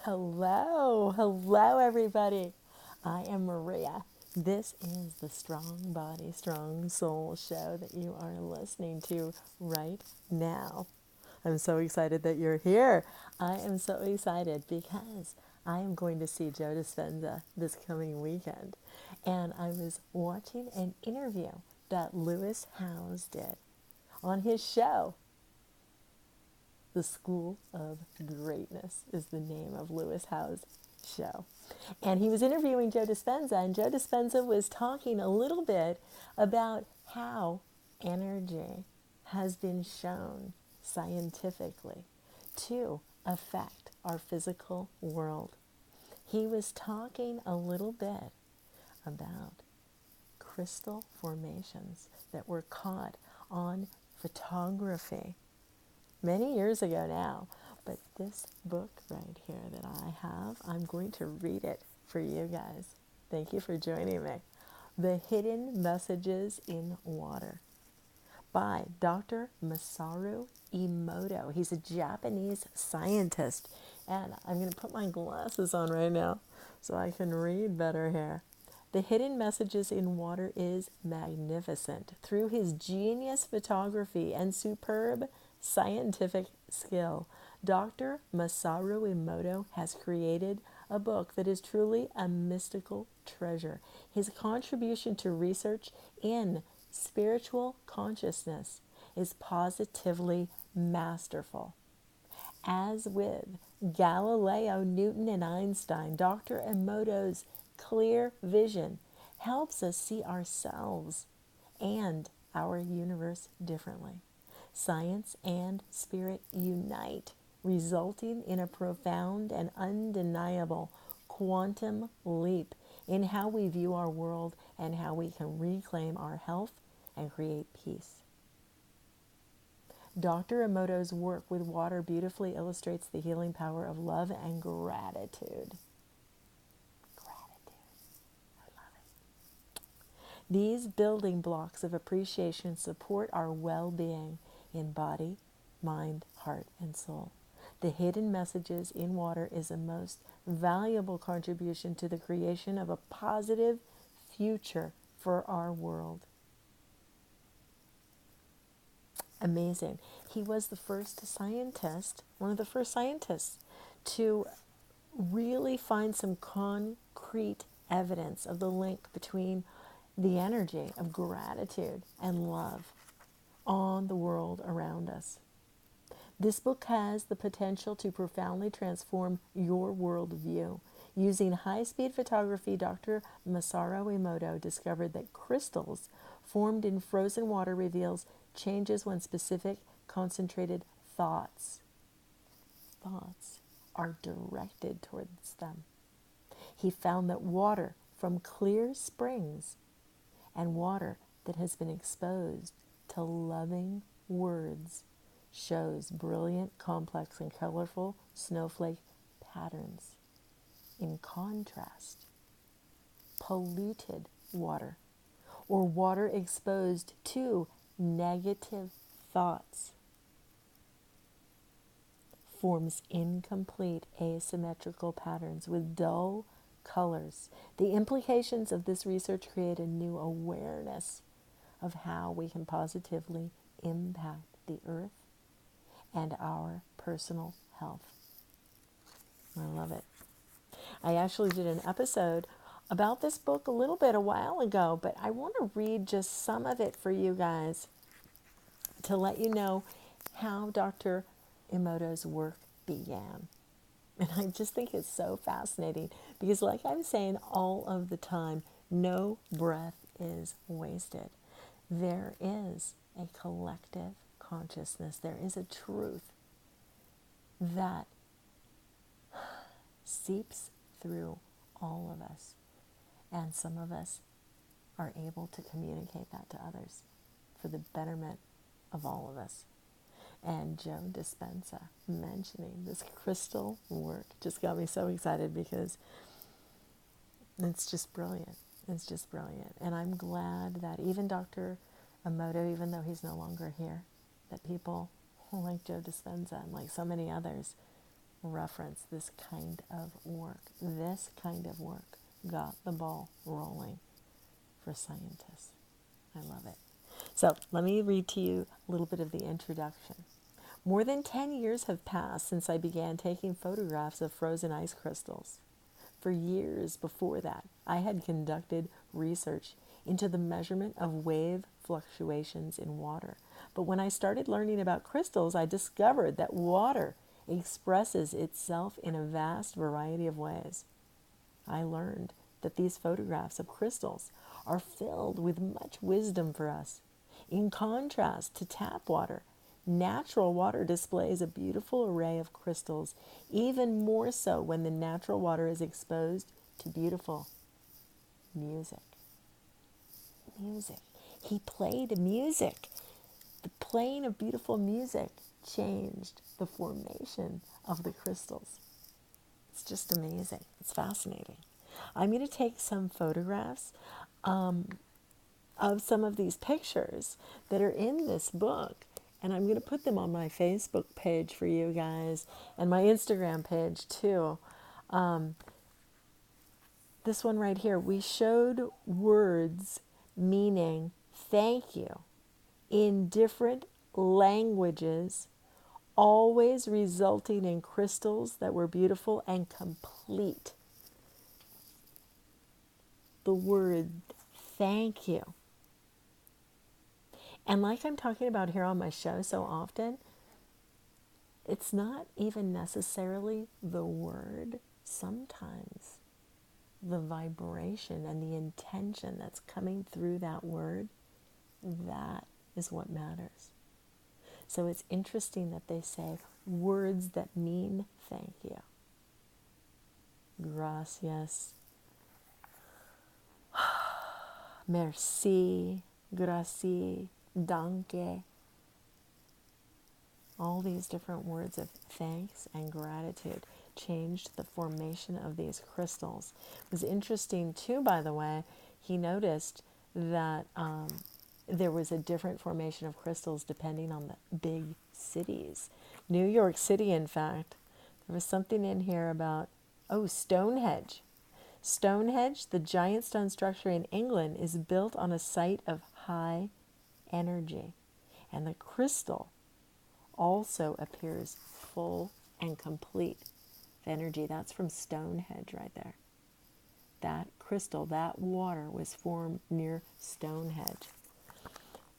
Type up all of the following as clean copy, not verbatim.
Hello, everybody. I am Maria. This is the Strong Body, Strong Soul show that you are listening to right now. I'm so excited that you're here. I am so excited because I am going to see Joe Dispenza this coming weekend. And I was watching an interview that Lewis Howes did on his show. The School of Greatness is the name of Lewis Howes' show. And he was interviewing Joe Dispenza, and Joe Dispenza was talking a little bit about how energy has been shown scientifically to affect our physical world. He was talking a little bit about crystal formations that were caught on photography many years ago now. But this book right here that I have, I'm going to read it for you guys. Thank you for joining me. The Hidden Messages in Water by Dr. Masaru Emoto. He's a Japanese scientist. And I'm going to put my glasses on right now so I can read better here. The Hidden Messages in Water is magnificent. Through his genius photography and superb scientific skill, Dr. Masaru Emoto has created a book that is truly a mystical treasure. His contribution to research in spiritual consciousness is positively masterful. As with Galileo, Newton, and Einstein, Dr. Emoto's clear vision helps us see ourselves and our universe differently. Science and spirit unite, resulting in a profound and undeniable quantum leap in how we view our world and how we can reclaim our health and create peace. Dr. Emoto's work with water beautifully illustrates the healing power of love and gratitude. Gratitude. I love it. These building blocks of appreciation support our well-being in body, mind, heart, and soul. The Hidden Messages in Water is a most valuable contribution to the creation of a positive future for our world. Amazing. He was the first scientist, one of the first scientists to really find some concrete evidence of the link between the energy of gratitude and love on the world around us. This book has the potential to profoundly transform your worldview. Using high-speed photography, Dr. Masaru Emoto discovered that crystals formed in frozen water reveals changes when specific concentrated thoughts are directed towards them. He found that water from clear springs and water that has been exposed to loving words shows brilliant, complex, and colorful snowflake patterns. In contrast, polluted water or water exposed to negative thoughts forms incomplete asymmetrical patterns with dull colors. The implications of this research create a new awareness of how we can positively impact the earth and our personal health. I love it. I actually did an episode about this book a while ago, but I want to read just some of it for you guys to let you know how Dr. Emoto's work began. And I just think it's so fascinating because, like I'm saying all of the time, no breath is wasted. There is a collective consciousness. There is a truth that seeps through all of us. And some of us are able to communicate that to others for the betterment of all of us. And Joe Dispenza mentioning this crystal work just got me so excited because it's just brilliant. It's just brilliant. And I'm glad that even Dr. Emoto, even though he's no longer here, that people like Joe Dispenza and like so many others reference this kind of work. This kind of work got the ball rolling for scientists. I love it. So let me read to you a little bit of the introduction. More than 10 years have passed since I began taking photographs of frozen ice crystals. For years before that, I had conducted research into the measurement of wave fluctuations in water. But when I started learning about crystals, I discovered that water expresses itself in a vast variety of ways. I learned that these photographs of crystals are filled with much wisdom for us. In contrast to tap water, natural water displays a beautiful array of crystals, even more so when the natural water is exposed to beautiful music. Music. He played music. The playing of beautiful music changed the formation of the crystals. It's just amazing. It's fascinating. I'm going to take some photographs of some of these pictures that are in this book, and I'm going to put them on my Facebook page for you guys and my Instagram page too. This one right here, we showed words meaning thank you in different languages, always resulting in crystals that were beautiful and complete. The word thank you. And like I'm talking about here on my show so often, it's not even necessarily the word. Sometimes the vibration and the intention that's coming through that word, that is what matters. So it's interesting that they say words that mean thank you. Gracias. Merci. Gracie. Danke. All these different words of thanks and gratitude changed the formation of these crystals. It was interesting too, by the way, he noticed that there was a different formation of crystals depending on the big cities. New York City, in fact, there was something in here about, Stonehenge. Stonehenge, the giant stone structure in England, is built on a site of high energy. And the crystal also appears full and complete with energy. That's from Stonehenge right there. That crystal, that water was formed near Stonehenge.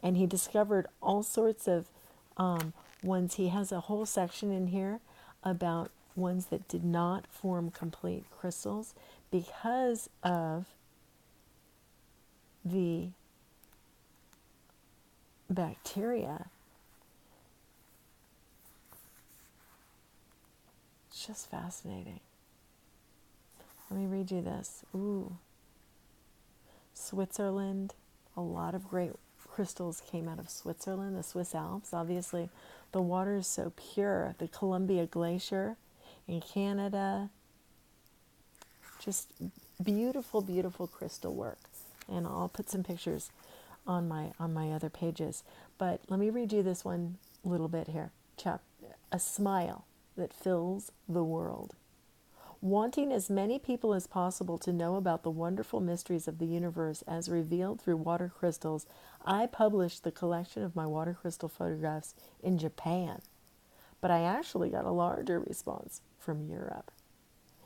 And he discovered all sorts of ones. He has a whole section in here about ones that did not form complete crystals because of the bacteria. It's just fascinating. Let me read you this. Switzerland. A lot of great crystals came out of Switzerland, the Swiss Alps. Obviously, the water is so pure. The Columbia Glacier in Canada. Just beautiful, beautiful crystal work. And I'll put some pictures on my other pages. But let me read you this one little bit here. A smile that fills the world. Wanting as many people as possible to know about the wonderful mysteries of the universe as revealed through water crystals, I published the collection of my water crystal photographs in Japan. But I actually got a larger response from Europe.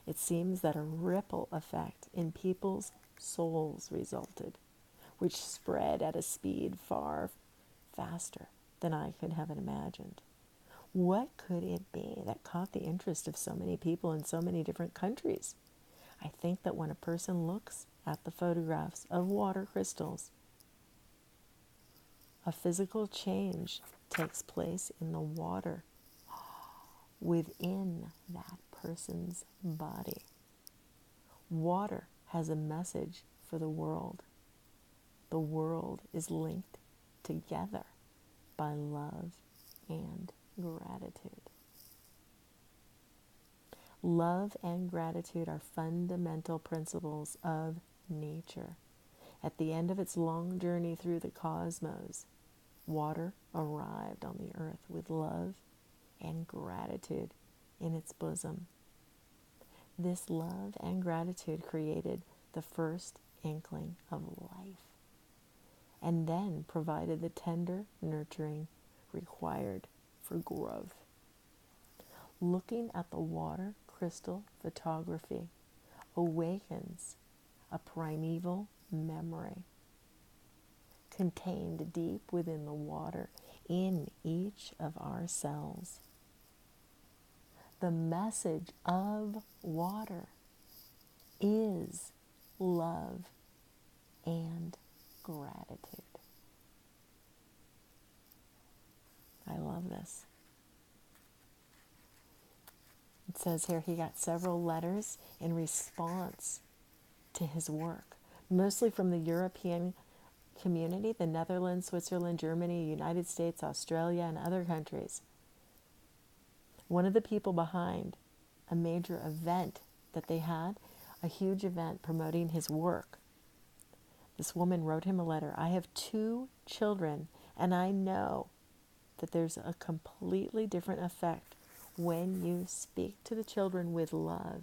It seems that a ripple effect in people's souls resulted, which spread at a speed far faster than I could have imagined. What could it be that caught the interest of so many people in so many different countries? I think that when a person looks at the photographs of water crystals, a physical change takes place in the water within that person's body. Water has a message for the world. The world is linked together by love and gratitude. Love and gratitude are fundamental principles of nature. At the end of its long journey through the cosmos, water arrived on the earth with love and gratitude in its bosom. This love and gratitude created the first inkling of life, and then provided the tender nurturing required for growth. Looking at the water crystal photography awakens a primeval memory contained deep within the water in each of our cells. The message of water is love and gratitude. I love this. It says here he got several letters in response to his work, mostly from the European community, the Netherlands, Switzerland, Germany, United States, Australia, and other countries. One of the people behind a major event that they had, a huge event promoting his work, this woman wrote him a letter. I have 2 children, and I know that there's a completely different effect when you speak to the children with love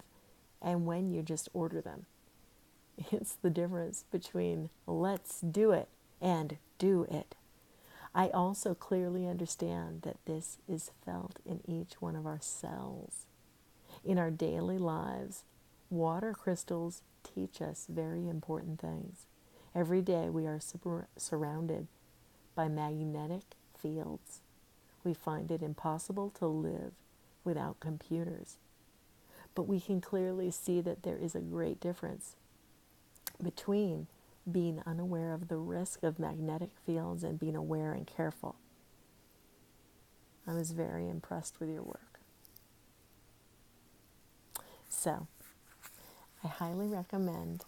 and when you just order them. It's the difference between let's do it and do it. I also clearly understand that this is felt in each one of our cells. In our daily lives, water crystals teach us very important things. Every day we are surrounded by magnetic fields. We find it impossible to live without computers. But we can clearly see that there is a great difference between being unaware of the risk of magnetic fields and being aware and careful. I was very impressed with your work. So, I highly recommend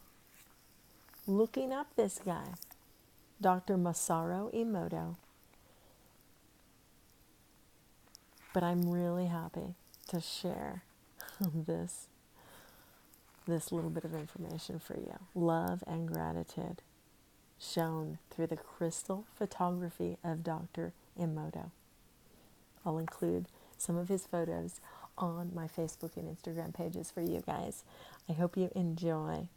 looking up this guy, Dr. Masaru Emoto. But I'm really happy to share this little bit of information for you. Love and gratitude shown through the crystal photography of Dr. Emoto. I'll include some of his photos on my Facebook and Instagram pages for you guys. I hope you enjoy.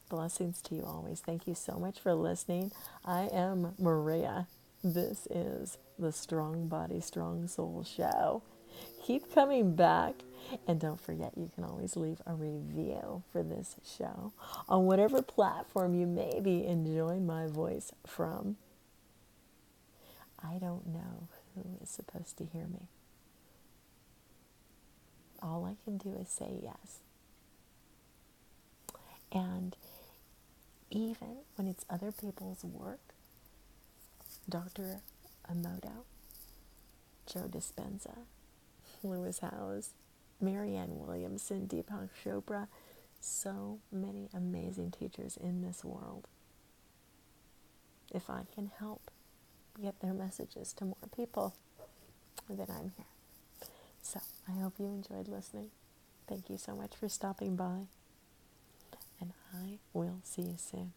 Blessings to you always. Thank you so much for listening. I am Maria. This is the Strong Body, Strong Soul Show. Keep coming back. And don't forget, you can always leave a review for this show on whatever platform you may be enjoying my voice from. I don't know who is supposed to hear me. All I can do is say yes. And even when it's other people's work, Dr. Emoto, Joe Dispenza, Lewis Howes, Marianne Williamson, Deepak Chopra, so many amazing teachers in this world. If I can help get their messages to more people, then I'm here. So I hope you enjoyed listening. Thank you so much for stopping by, and I will see you soon.